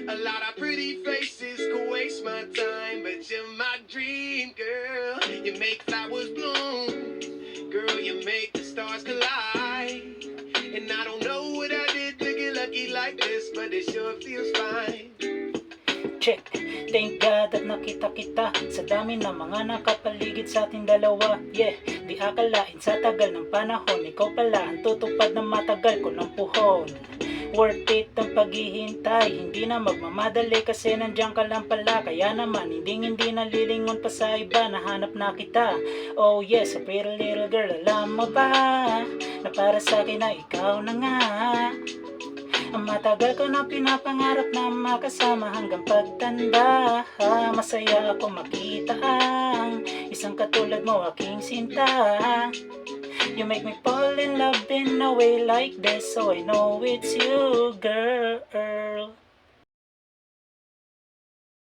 A lot of pretty faces could waste my time, but you're my dream girl. You make flowers bloom, girl, you make the stars collide. And I don't know what I did to get lucky like this, but it sure feels fine. Check, thank God at nakita kita sa dami ng mga nakapaligid sa ating dalawa. Yeah, di akalain sa tagal ng panahon, ikaw pala ang tutupad ng matagal ko ng puhon. Worth it ang paghihintay, hindi na magmamadali kasi nandiyan ka lang pala. Kaya naman hindi nalilingon pa sa iba, nahanap na kita. Oh yes, a pretty little girl, alam mo ba na para sa akin na ikaw na nga ang matagal ko na pinapangarap na makasama hanggang pagtanda. Masaya ako makita ang isang katulad mo aking sinta. You make me fall in love in a way like this, so I know it's you, girl.